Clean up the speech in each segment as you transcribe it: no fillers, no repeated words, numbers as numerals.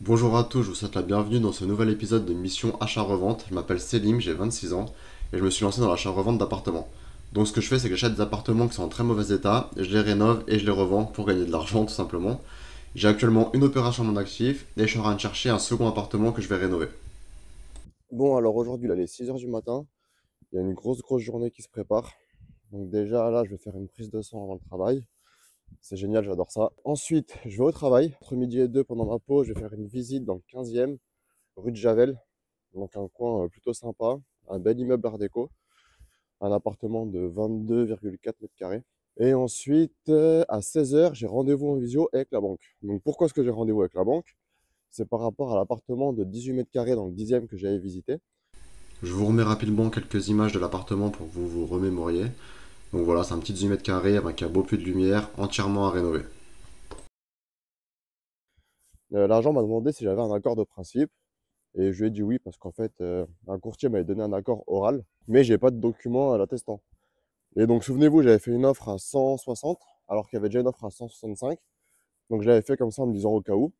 Bonjour à tous, je vous souhaite la bienvenue dans ce nouvel épisode de Mission Achat-Revente. Je m'appelle Selim, j'ai 26 ans et je me suis lancé dans l'achat-revente d'appartements. Donc ce que je fais, c'est que j'achète des appartements qui sont en très mauvais état, je les rénove et je les revends pour gagner de l'argent tout simplement. J'ai actuellement une opération à mon actif et je suis en train de chercher un second appartement que je vais rénover. Bon, alors aujourd'hui, là, il est 6 heures du matin, il y a une grosse journée qui se prépare. Donc déjà, là, je vais faire une prise de sang avant le travail. C'est génial, j'adore ça. Ensuite, je vais au travail. Entre midi et 2, pendant ma pause, je vais faire une visite dans le 15e, rue de Javel. Donc un coin plutôt sympa, un bel immeuble art déco, un appartement de 22,4 mètres carrés. Et ensuite, à 16 heures, j'ai rendez-vous en visio avec la banque. Donc pourquoi est-ce que j'ai rendez-vous avec la banque? C'est par rapport à l'appartement de 18 mètres carrés dans le 10e que j'avais visité. Je vous remets rapidement quelques images de l'appartement pour que vous vous remémoriez. Donc voilà, c'est un petit 18 mètres carrés avec un beau puits de lumière entièrement à rénover. L'agent m'a demandé si j'avais un accord de principe. Et je lui ai dit oui parce qu'en fait, un courtier m'avait donné un accord oral, mais j'ai pas de document à l'attestant. Et donc, souvenez-vous, j'avais fait une offre à 160, alors qu'il y avait déjà une offre à 165. Donc, je l'avais fait comme ça en me disant au cas où.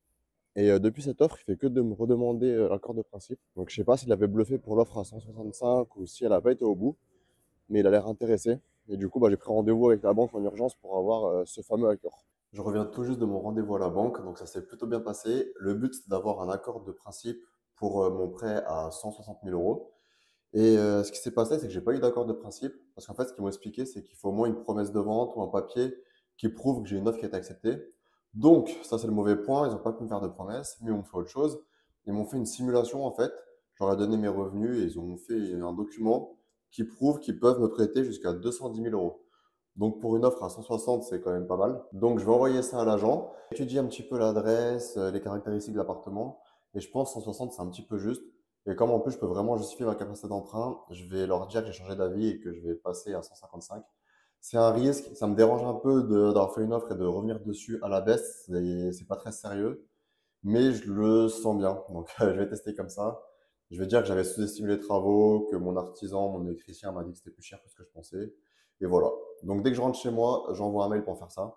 Et depuis cette offre, il fait que de me redemander l'accord de principe. Donc, je sais pas s'il avait bluffé pour l'offre à 165 ou si elle n'a pas été au bout, mais il a l'air intéressé. Et du coup, j'ai pris rendez-vous avec la banque en urgence pour avoir ce fameux accord. Je reviens tout juste de mon rendez-vous à la banque, donc ça s'est plutôt bien passé. Le but, c'est d'avoir un accord de principe pour mon prêt à 160 000 euros. Et ce qui s'est passé, c'est que j'ai pas eu d'accord de principe. Parce qu'en fait, ce qu'ils m'ont expliqué, c'est qu'il faut au moins une promesse de vente ou un papier qui prouve que j'ai une offre qui a été acceptée. Donc, ça, c'est le mauvais point. Ils n'ont pas pu me faire de promesse, mais ils m'ont fait autre chose. Ils m'ont fait une simulation, en fait. Je leur ai donné mes revenus et ils ont fait un document qui prouve qu'ils peuvent me prêter jusqu'à 210 000 euros. Donc, pour une offre à 160, c'est quand même pas mal. Donc, je vais envoyer ça à l'agent, étudier un petit peu l'adresse, les caractéristiques de l'appartement. Et je pense 160, c'est un petit peu juste. Et comme en plus je peux vraiment justifier ma capacité d'emprunt, je vais leur dire que j'ai changé d'avis et que je vais passer à 155. C'est un risque, ça me dérange un peu d'avoir fait une offre et de revenir dessus à la baisse, c'est pas très sérieux, mais je le sens bien, donc je vais tester comme ça. Je vais dire que j'avais sous-estimé les travaux, que mon artisan, mon électricien m'a dit que c'était plus cher que ce que je pensais, et voilà. Donc dès que je rentre chez moi, j'envoie un mail pour faire ça.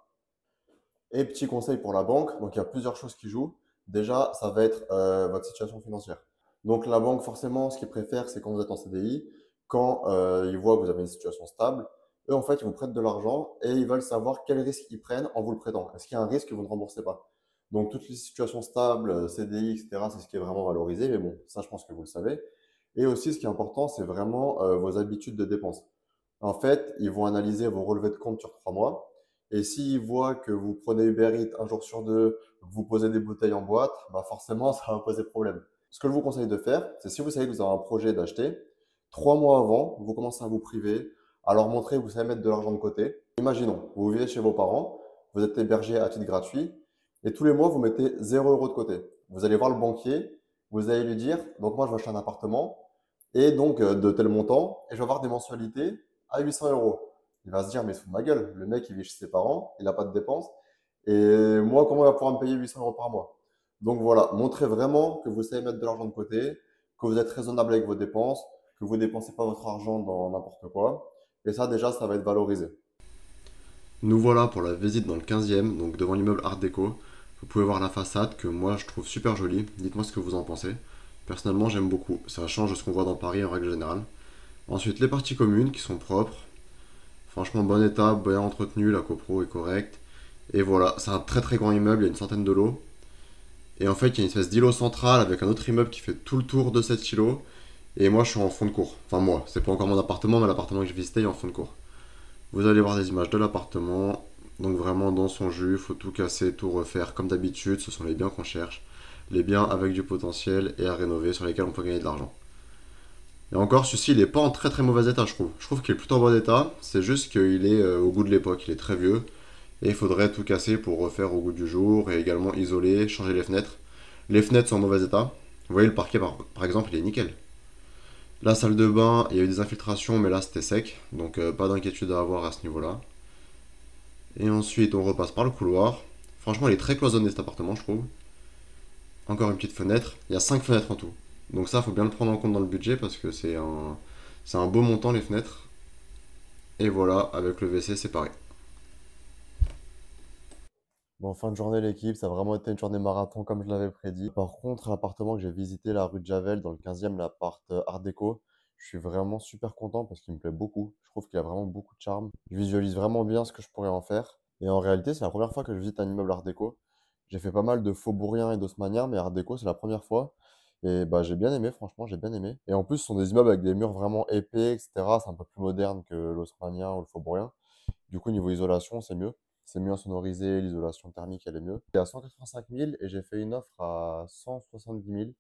Et petit conseil pour la banque, donc il y a plusieurs choses qui jouent. Déjà, ça va être votre situation financière. Donc la banque, forcément, ce qu'ils préfèrent, c'est quand vous êtes en CDI, quand ils voient que vous avez une situation stable, eux, en fait, ils vous prêtent de l'argent et ils veulent savoir quel risque ils prennent en vous le prêtant. Est-ce qu'il y a un risque que vous ne remboursez pas? Donc toutes les situations stables, CDI, etc., c'est ce qui est vraiment valorisé, mais bon, ça, je pense que vous le savez. Et aussi, ce qui est important, c'est vraiment vos habitudes de dépenses. En fait, ils vont analyser vos relevés de compte sur 3 mois. Et s'ils voient que vous prenez Uber Eats un jour sur deux, que vous posez des bouteilles en boîte, forcément, ça va poser problème. Ce que je vous conseille de faire, c'est si vous savez que vous avez un projet d'acheter, 3 mois avant, vous commencez à vous priver, à leur montrer que vous savez mettre de l'argent de côté. Imaginons, vous vivez chez vos parents, vous êtes hébergé à titre gratuit, et tous les mois, vous mettez 0 € de côté. Vous allez voir le banquier, vous allez lui dire, donc moi, je vais acheter un appartement, et donc de tel montant, et je vais avoir des mensualités à 800 euros. Il va se dire, mais il se fout de ma gueule, le mec, il vit chez ses parents, il n'a pas de dépenses, et moi, comment il va pouvoir me payer 800 euros par mois? Donc voilà, montrez vraiment que vous savez mettre de l'argent de côté, que vous êtes raisonnable avec vos dépenses, que vous ne dépensez pas votre argent dans n'importe quoi, et ça, déjà, ça va être valorisé. Nous voilà pour la visite dans le 15e, donc devant l'immeuble Art Déco. Vous pouvez voir la façade que moi je trouve super jolie. Dites-moi ce que vous en pensez. Personnellement, j'aime beaucoup. Ça change de ce qu'on voit dans Paris en règle générale. Ensuite, les parties communes qui sont propres. Franchement, bon état, bien entretenu, la copro est correcte. Et voilà, c'est un très grand immeuble, il y a une centaine de lots. Et en fait, il y a une espèce d'îlot central avec un autre immeuble qui fait tout le tour de cet îlot. Et moi, je suis en fond de cour. Enfin, moi, c'est pas encore mon appartement, mais l'appartement que j'ai visité est en fond de cour. Vous allez voir des images de l'appartement. Donc, vraiment dans son jus, il faut tout casser, tout refaire comme d'habitude. Ce sont les biens qu'on cherche. Les biens avec du potentiel et à rénover sur lesquels on peut gagner de l'argent. Et encore, celui-ci, il est pas en très mauvais état, je trouve. Je trouve qu'il est plutôt en bon état. C'est juste qu'il est au goût de l'époque. Il est très vieux. Et il faudrait tout casser pour refaire au goût du jour et également isoler, changer les fenêtres. Les fenêtres sont en mauvais état. Vous voyez, le parquet, par exemple, il est nickel. La salle de bain, il y a eu des infiltrations, mais là, c'était sec. Donc, pas d'inquiétude à avoir à ce niveau-là. Et ensuite, on repasse par le couloir. Franchement, il est très cloisonné cet appartement, je trouve. Encore une petite fenêtre. Il y a 5 fenêtres en tout. Donc ça, faut bien le prendre en compte dans le budget parce que c'est un beau montant les fenêtres. Et voilà, avec le WC, c'est pareil. Bon, fin de journée, l'équipe, ça a vraiment été une journée marathon comme je l'avais prédit. Par contre, l'appartement que j'ai visité, la rue de Javel, dans le 15e, l'appart Art déco, je suis vraiment super content parce qu'il me plaît beaucoup. Je trouve qu'il a vraiment beaucoup de charme. Je visualise vraiment bien ce que je pourrais en faire. Et en réalité, c'est la première fois que je visite un immeuble Art déco. J'ai fait pas mal de faubouriens et d'haussmanniens, mais Art déco, c'est la première fois. Et bah, j'ai bien aimé, franchement, j'ai bien aimé. Et en plus, ce sont des immeubles avec des murs vraiment épais, etc. C'est un peu plus moderne que l'haussmannien ou le faubourien. Du coup, niveau isolation, c'est mieux. C'est mieux insonorisé, l'isolation thermique, elle est mieux. C'est à 185 000 et j'ai fait une offre à 170 000.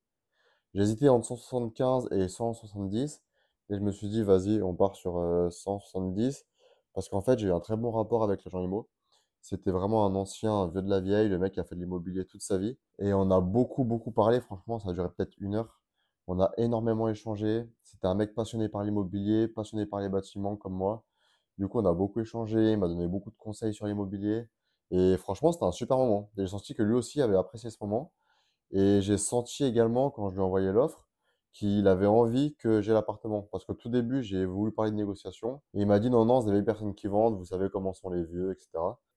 J'ai hésité entre 175 et 170 et je me suis dit, vas-y, on part sur 170 parce qu'en fait, j'ai eu un très bon rapport avec l'agent IMO. C'était vraiment un ancien, un vieux de la vieille, le mec qui a fait de l'immobilier toute sa vie. Et on a beaucoup, beaucoup parlé, franchement, ça a duré peut-être une heure. On a énormément échangé. C'était un mec passionné par l'immobilier, passionné par les bâtiments comme moi. Du coup, on a beaucoup échangé, il m'a donné beaucoup de conseils sur l'immobilier. Et franchement, c'était un super moment. Et j'ai senti que lui aussi avait apprécié ce moment. Et j'ai senti également, quand je lui ai envoyé l'offre, qu'il avait envie que j'ai l'appartement. Parce qu'au tout début, j'ai voulu parler de négociation. Et il m'a dit, non, non, vous avez personnes qui vendent, vous savez comment sont les vieux, etc.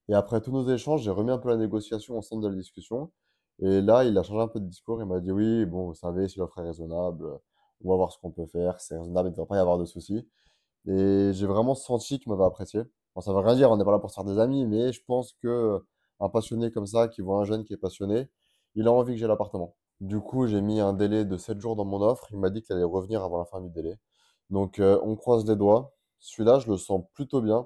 Et après tous nos échanges, j'ai remis un peu la négociation au centre de la discussion. Et là, il a changé un peu de discours. Il m'a dit, oui, bon, vous savez, si l'offre est raisonnable, on va voir ce qu'on peut faire. C'est raisonnable, il ne devrait pas y avoir de soucis. Et j'ai vraiment senti qu'il m'avait apprécié. Bon, ça veut rien dire, on n'est pas là pour se faire des amis, mais je pense que un passionné comme ça, qui voit un jeune qui est passionné, il a envie que j'ai l'appartement. Du coup, j'ai mis un délai de 7 jours dans mon offre. Il m'a dit qu'il allait revenir avant la fin du délai. Donc, on croise les doigts. Celui-là, je le sens plutôt bien.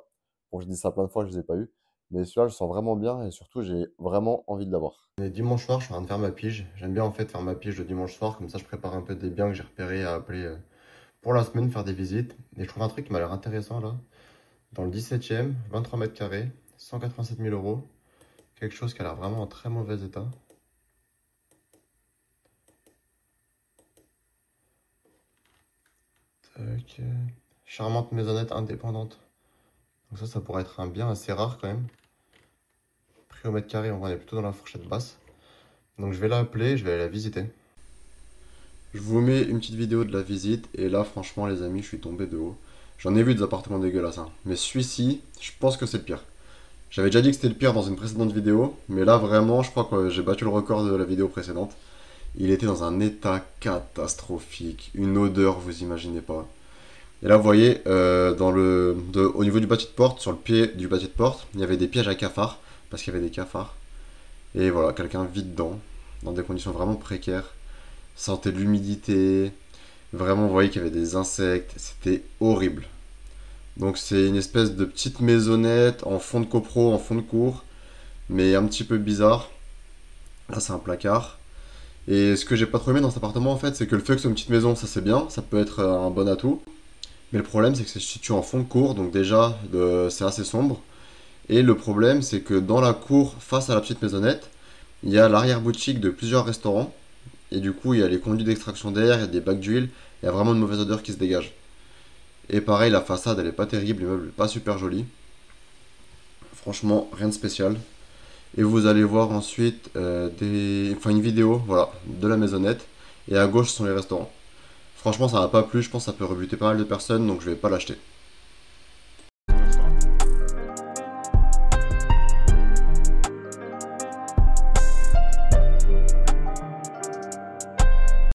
Bon, je dis ça plein de fois, je ne les ai pas eu. Mais celui-là, je le sens vraiment bien et surtout, j'ai vraiment envie de l'avoir. Et dimanche soir, je suis en train de faire ma pige. J'aime bien en fait faire ma pige le dimanche soir. Comme ça, je prépare un peu des biens que j'ai repérés à appeler pour la semaine, faire des visites. Et je trouve un truc qui m'a l'air intéressant là. Dans le 17e, 23 mètres carrés, 187 000 euros. Quelque chose qui a l'air vraiment en très mauvais état. Tac. Charmante maisonnette indépendante. Donc ça pourrait être un bien assez rare quand même. Prix au mètre carré, on est plutôt dans la fourchette basse. Donc je vais l'appeler, je vais aller la visiter. Je vous mets une petite vidéo de la visite et là franchement les amis je suis tombé de haut. J'en ai vu des appartements dégueulasses hein. Mais celui-ci je pense que c'est le pire. J'avais déjà dit que c'était le pire dans une précédente vidéo, mais là vraiment je crois que j'ai battu le record de la vidéo précédente. Il était dans un état catastrophique, une odeur vous imaginez pas. Et là vous voyez au niveau du bâti de porte, sur le pied du bâti de porte, il y avait des pièges à cafards, parce qu'il y avait des cafards. Et voilà, quelqu'un vit dedans, dans des conditions vraiment précaires. Sentait de l'humidité, vraiment vous voyez qu'il y avait des insectes, c'était horrible. Donc c'est une espèce de petite maisonnette en fond de copro, en fond de cour, mais un petit peu bizarre. Là c'est un placard. Et ce que j'ai pas trop aimé dans cet appartement en fait, c'est que le fait que ce soit une petite maison, ça c'est bien, ça peut être un bon atout. Mais le problème c'est que c'est situé en fond de cour, donc déjà c'est assez sombre. Et le problème c'est que dans la cour, face à la petite maisonnette, il y a l'arrière-boutique de plusieurs restaurants. Et du coup il y a les conduits d'extraction d'air, il y a des bacs d'huile, il y a vraiment une mauvaise odeur qui se dégage. Et pareil, la façade elle est pas terrible, l'immeuble est pas super joli. Franchement, rien de spécial. Et vous allez voir ensuite une vidéo voilà, de la maisonnette. Et à gauche sont les restaurants. Franchement, ça m'a pas plu, je pense que ça peut rebuter pas mal de personnes, donc je vais pas l'acheter.